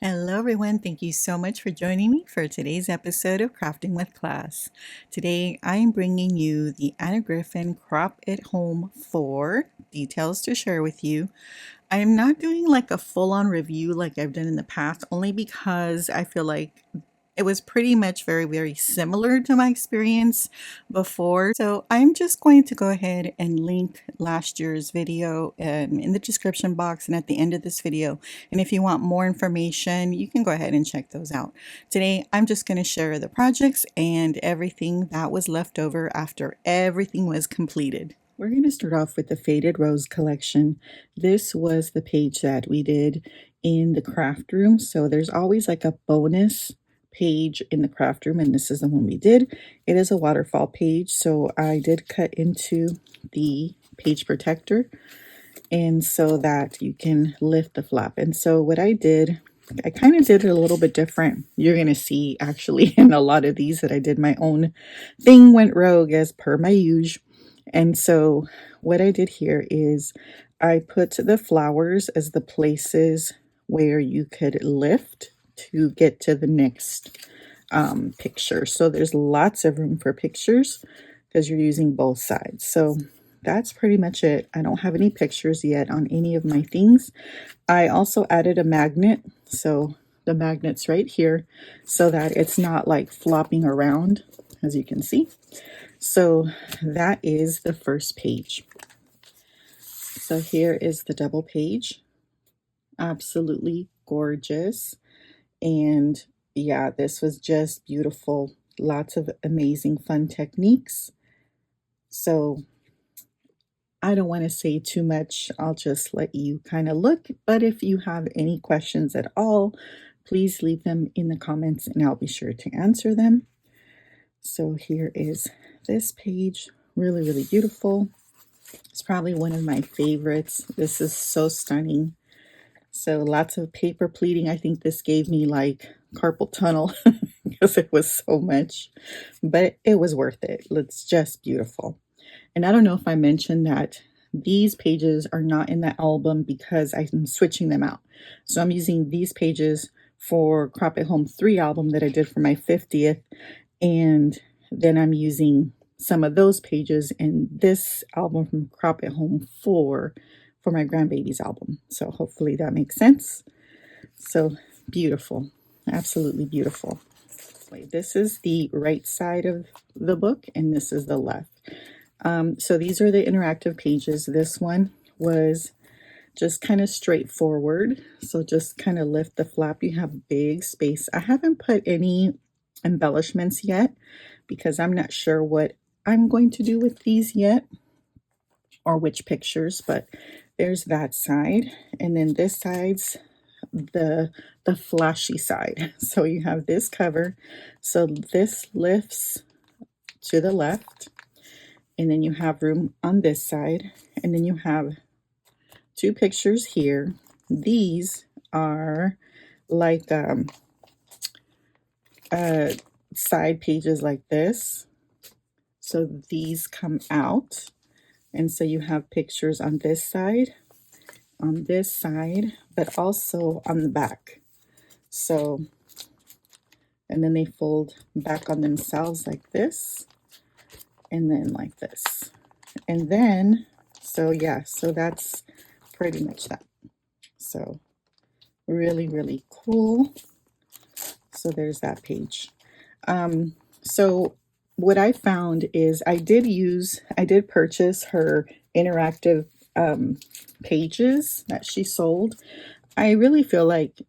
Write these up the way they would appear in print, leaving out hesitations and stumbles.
Hello, everyone. Thank you so much for joining me for today's episode of Crafting with Class. Today, I am bringing you the Anna Griffin Crop at Home 4 details to share with you. I am not doing like a full-on review like I've done in the past, only because I feel like it was pretty much very similar to my experience before. So I'm just going to go ahead and link last year's video in the description box and at the end of this video. And if you want more information, you can go ahead and check those out. Today, I'm just going to share the projects and everything that was left over after everything was completed. We're going to start off with the Faded Rose collection. This was the page that we did in the craft room. So there's always like a bonus page in the craft room, and this is the one we did. It is a waterfall page, so I did cut into the page protector and so that you can lift the flap. And so what I did, I kind of did it a little bit different. You're going to see actually in a lot of these that I did my own thing, went rogue as per my usual. And so what I did here is I put the flowers as the places where you could lift to get to the next picture. So there's lots of room for pictures because you're using both sides. So that's pretty much it. I don't have any pictures yet on any of my things. I also added a magnet. So the magnet's right here so that it's not like flopping around, as you can see. So that is the first page. So here is the double page. Absolutely gorgeous. And yeah, this was just beautiful. Lots of amazing fun techniques. So I don't want to say too much. I'll just let you kind of look. But if you have any questions at all, please leave them in the comments and I'll be sure to answer them. So here is this page. Really beautiful. It's probably one of my favorites. This is so stunning. So lots of paper pleating. I think this gave me like carpal tunnel because it was so much, but it was worth it. It's just beautiful. And I don't know if I mentioned that these pages are not in the album because I'm switching them out. So I'm using these pages for Crop at Home 3 album that I did for my 50th. And then I'm using some of those pages in this album from Crop at Home 4 for my Grandbaby's album. So hopefully that makes sense. So beautiful, absolutely beautiful. This is the right side of the book and this is the left. So these are the interactive pages. This one was just kind of straightforward. So just kind of lift the flap. You have big space. I haven't put any embellishments yet because I'm not sure what I'm going to do with these yet or which pictures, but there's that side. And then this side's the flashy side. So you have this cover. So this lifts to the left. And then you have room on this side. And then you have two pictures here. These are like side pages like this. So these come out. And so you have pictures on this side, but also on the back. So, and then they fold back on themselves like this, and then like this. And then, so yeah, so that's pretty much that. So really cool. So there's that page. So what I found is I did purchase her interactive pages that she sold. I really feel like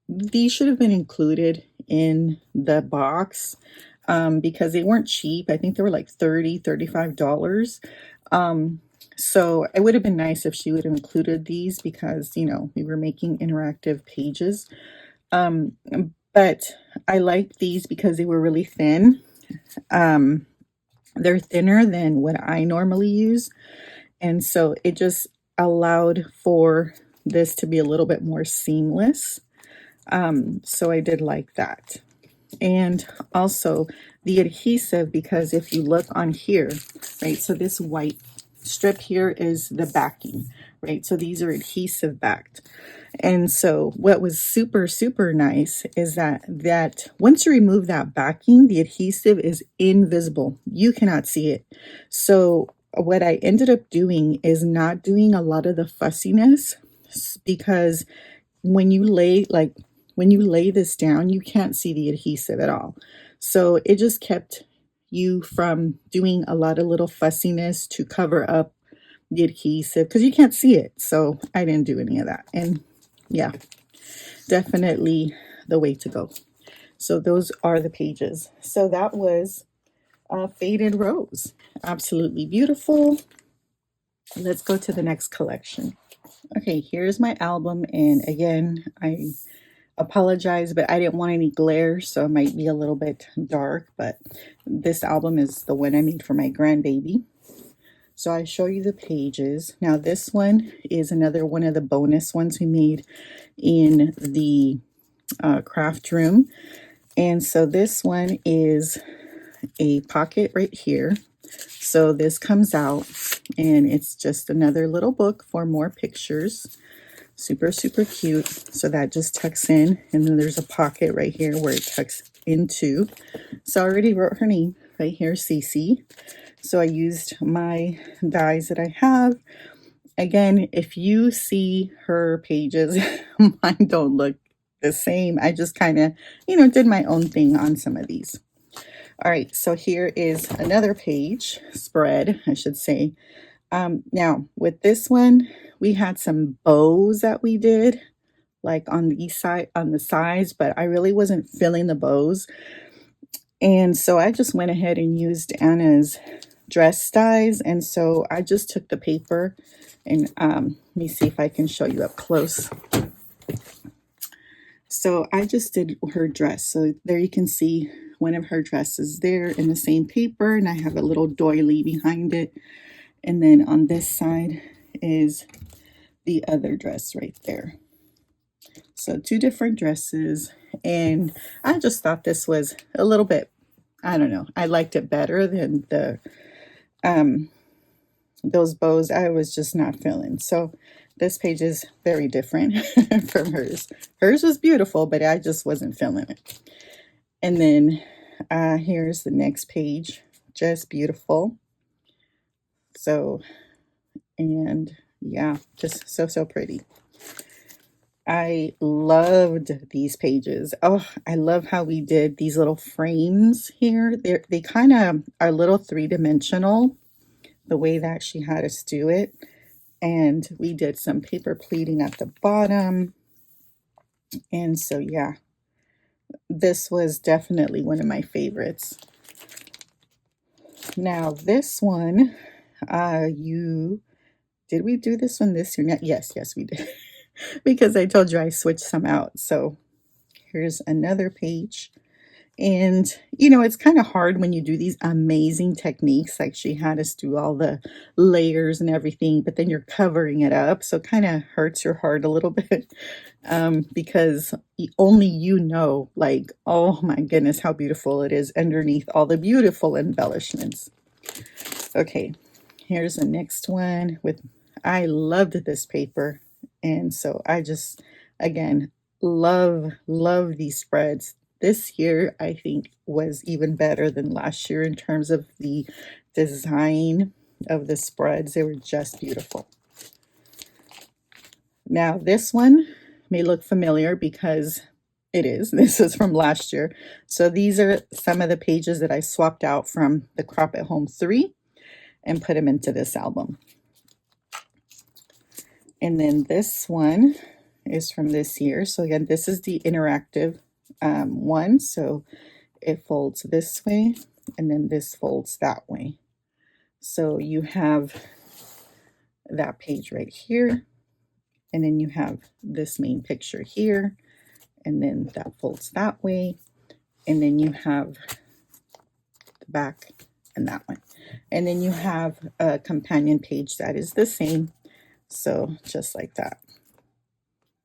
these should have been included in the box because they weren't cheap. I think they were like $35. So it would have been nice if she would have included these because, you know, we were making interactive pages. But I like these because they were really thin. They're thinner than what I normally use. And so it just allowed for this to be a little bit more seamless. So I did like that. And also the adhesive, because if you look on here, right, so this white strip here is the backing, right? So these are adhesive backed. And so what was super, super nice is that once you remove that backing, the adhesive is invisible. You cannot see it. So what I ended up doing is not doing a lot of the fussiness, because when you lay this down, you can't see the adhesive at all. So it just kept you from doing a lot of little fussiness to cover up the adhesive, because you can't see it. So I didn't do any of that. And yeah, definitely the way to go. So those are the pages. So that was Faded Rose. Absolutely beautiful. Let's go to the next collection. Okay, here's my album. And again, I apologize, but I didn't want any glare, so it might be a little bit dark. But this album is the one I made for my grandbaby. So I show you the pages. Now this one is another one of the bonus ones we made in the craft room. And so this one is a pocket right here. So this comes out and it's just another little book for more pictures. Super, super cute. So that just tucks in, and then there's a pocket right here where it tucks into. So I already wrote her name right here, Cece. So I used my dies that I have. Again, if you see her pages, mine don't look the same. I just kind of, did my own thing on some of these. All right, so here is another page, spread, I should say. Now, with this one, we had some bows that we did, like on the sides, but I really wasn't filling the bows. And so I just went ahead and used Anna's dress dies. And so I just took the paper and let me see if I can show you up close. So I just did her dress. So there you can see one of her dresses there in the same paper, and I have a little doily behind it. And then on this side is the other dress right there. So two different dresses, and I just thought this was a little bit, I don't know, I liked it better than the those bows I was just not feeling. So this page is very different from hers. Hers was beautiful, but I just wasn't feeling it. And then here's the next page, just beautiful. So, and yeah, just so pretty. I loved these pages. Oh, I love how we did these little frames here. They kind of are a little three-dimensional, the way that she had us do it. And we did some paper pleating at the bottom. And so, yeah, this was definitely one of my favorites. Now, this one, did we do this one this year? Yes, we did. Because I told you I switched some out. So here's another page. And, it's kind of hard when you do these amazing techniques, like she had us do all the layers and everything, but then you're covering it up. So it kind of hurts your heart a little bit because only like, oh my goodness, how beautiful it is underneath all the beautiful embellishments. Okay, here's the next one I loved this paper. And so I just, again, love these spreads. This year, I think, was even better than last year in terms of the design of the spreads. They were just beautiful. Now, this one may look familiar because it is. This is from last year. So these are some of the pages that I swapped out from the Crop at Home 3 and put them into this album. And then this one is from this year. So again, this is the interactive one. So it folds this way, and then this folds that way. So you have that page right here, and then you have this main picture here, and then that folds that way, and then you have the back and that one. And then you have a companion page that is the same. So just like that.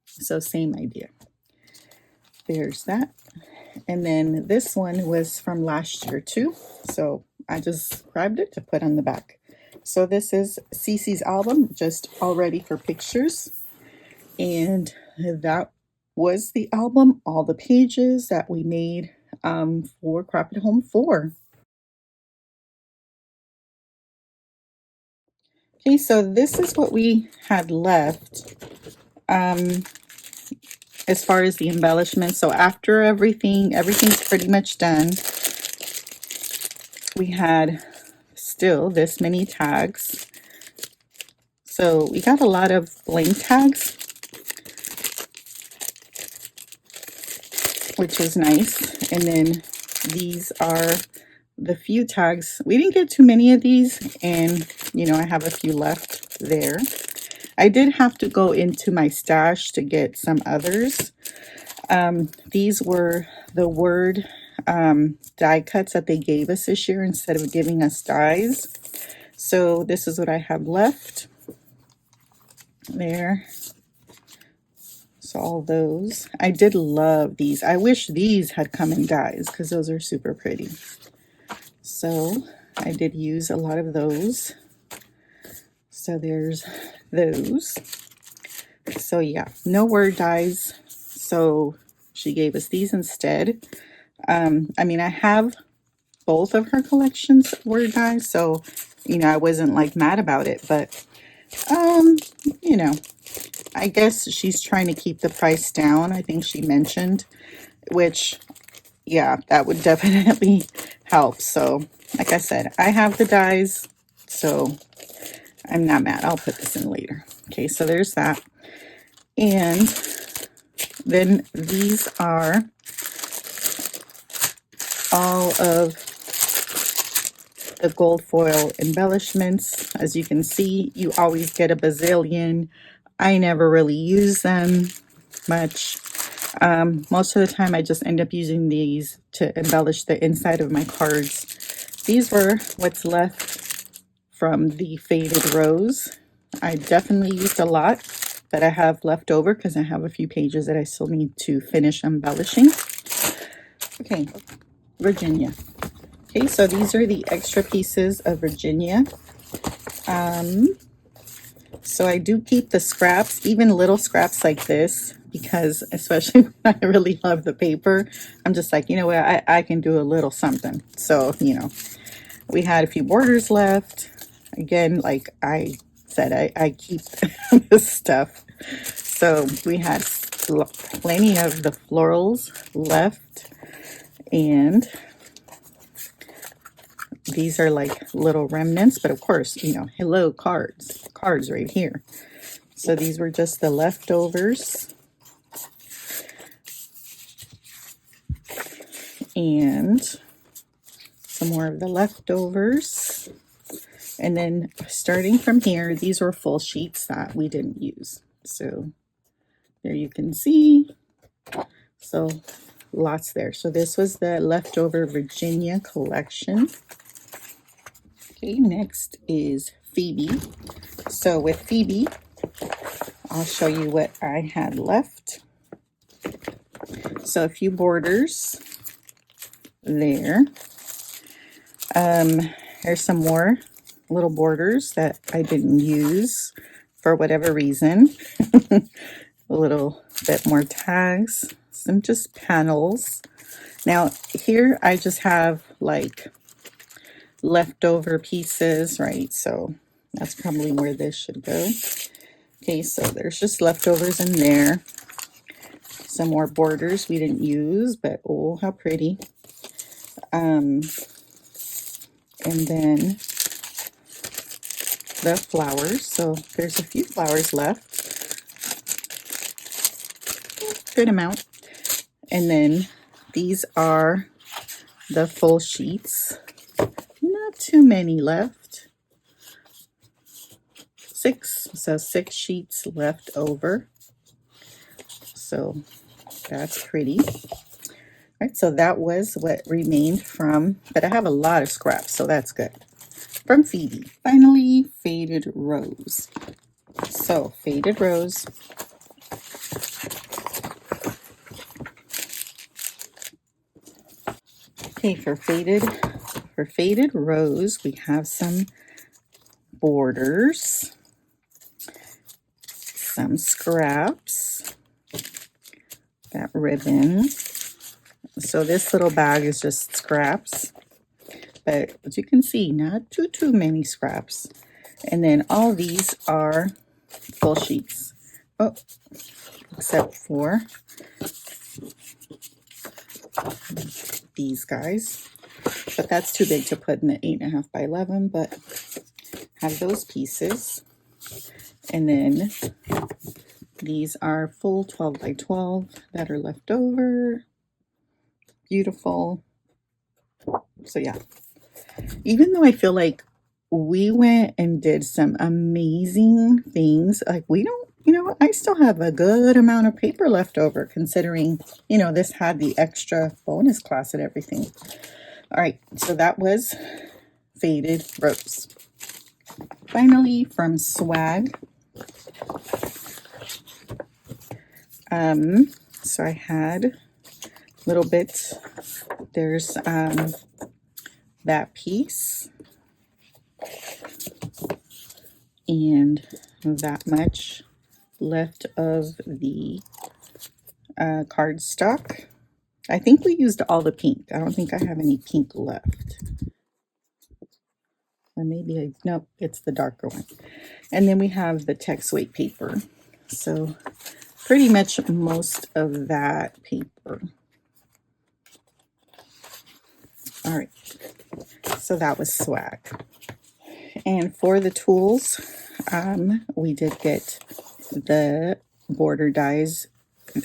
So same idea. There's that. And then this one was from last year too. So I just grabbed it to put on the back. So this is Cece's album, just all ready for pictures. And that was the album, all the pages that we made for Crop at Home 4. Okay, so this is what we had left um, as far as the embellishments. So after everything's pretty much done. We had still this many tags. So we got a lot of blank tags, which was nice. And then these are the few tags. We didn't get too many of these, and I have a few left there. I did have to go into my stash to get some others. These were the word die cuts that they gave us this year instead of giving us dies. So this is what I have left there. So all those. I did love these. I wish these had come in dies because those are super pretty. So I did use a lot of those. So there's those. So yeah, no word dies. So she gave us these instead. I mean, I have both of her collections word dies, so I wasn't like mad about it, but I guess she's trying to keep the price down. I think she mentioned, which yeah, that would definitely help. So like I said, I have the dies, so I'm not mad. I'll put this in later. Okay, so there's that. And then these are all of the gold foil embellishments. As you can see, you always get a bazillion. I never really use them much. Most of the time I just end up using these to embellish the inside of my cards. These were what's left from the faded rose. I definitely used a lot that I have left over because I have a few pages that I still need to finish embellishing. Okay, Virginia. Okay, so these are the extra pieces of Virginia. So I do keep the scraps, even little scraps like this, because especially when I really love the paper, I'm just like, you know what, I can do a little something. So, we had a few borders left. Again, like I said, I keep this stuff. So we had plenty of the florals left, and these are like little remnants, but of course, hello cards right here. So these were just the leftovers. And some more of the leftovers. And then starting from here, these were full sheets that we didn't use. So there you can see. So lots there. So this was the leftover Virginia collection. Okay, next is Phoebe. So with Phoebe, I'll show you what I had left. So a few borders there. Here's some more little borders that I didn't use for whatever reason. A little bit more tags, some just panels. Now here I just have like leftover pieces, right? So that's probably where this should go. Okay, so there's just leftovers in there. Some more borders we didn't use, but oh, how pretty. And then the flowers. So there's a few flowers left. Good amount. And then these are the full sheets. Not too many left. 6. So 6 sheets left over. So that's pretty. All right, so that was what remained from, but I have a lot of scraps, so that's good. From Phoebe. Finally, Faded Rose. So, Faded Rose. Okay, for Faded Rose, we have some borders, some scraps, that ribbon. So this little bag is just scraps, but as you can see, not too many scraps. And then all these are full sheets. Oh, except for these guys. But that's too big to put in the 8.5 by 11, but have those pieces. And then these are full 12 by 12 that are left over. Beautiful. So yeah, even though I feel like we went and did some amazing things, like we don't, I still have a good amount of paper left over considering, this had the extra bonus class and everything. All right, so that was Faded Rose. Finally, from Swag. So I had little bits. There's that piece and that much left of the cardstock. I think we used all the pink. I don't think I have any pink left. Or maybe nope, it's the darker one. And then we have the text weight paper. So pretty much most of that paper. All right, so that was Swag. And for the tools, we did get the border dies.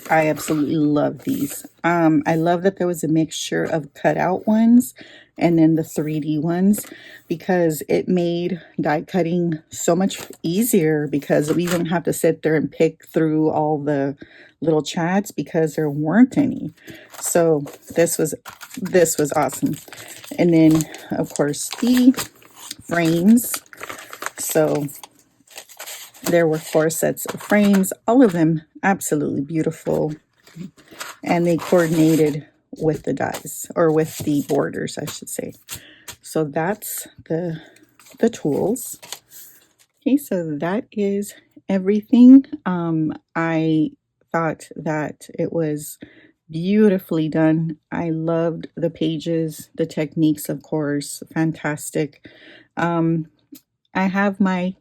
I absolutely love these. I love that there was a mixture of cutout ones and then the 3D ones, because it made die cutting so much easier, because we didn't have to sit there and pick through all the little chats because there weren't any. So this was awesome. And then of course the frames. So there were 4 sets of frames, all of them absolutely beautiful, and they coordinated with the dies, or with the borders, I should say. So that's the tools. Okay, so that is everything. I thought that it was beautifully done. I loved the pages, the techniques, of course, fantastic. I have my,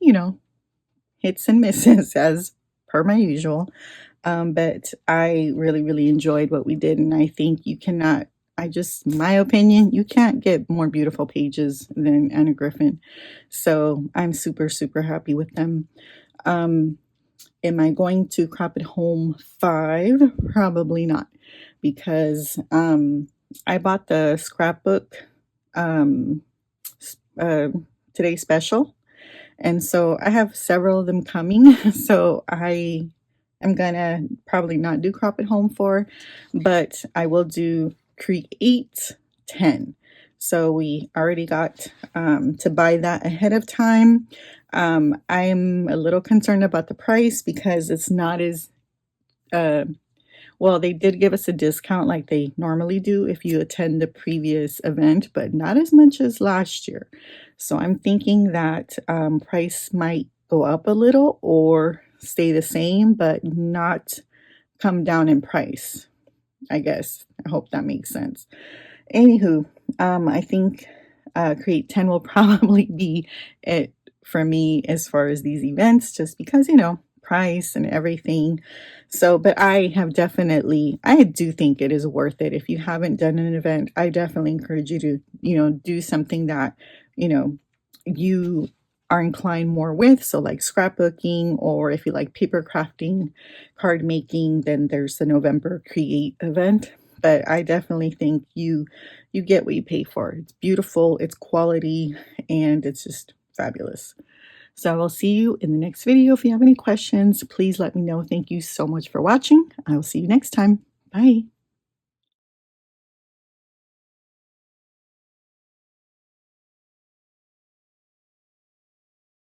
hits and misses as per my usual. But I really enjoyed what we did. And I think you cannot, my opinion, you can't get more beautiful pages than Anna Griffin. So I'm super happy with them. Am I going to crop at home 5? Probably not, because I bought the scrapbook today special. And so I have several of them coming. So I am gonna probably not do crop at home 4, but I will do Create 10. So we already got to buy that ahead of time. I'm a little concerned about the price because it's not as well, they did give us a discount like they normally do if you attend the previous event, but not as much as last year. So I'm thinking that price might go up a little or stay the same, but not come down in price, I guess. I hope that makes sense. Anywho, I think Create 10 will probably be it for me as far as these events, just because, price and everything. So, but I do think it is worth it. If you haven't done an event, I definitely encourage you to, do something that, you are inclined more with. So like scrapbooking, or if you like paper crafting, card making, then there's the November Create event. But I definitely think you get what you pay for. It's beautiful, it's quality, and it's just fabulous. So I will see you in the next video. If you have any questions, please let me know. Thank you so much for watching. I will see you next time. Bye.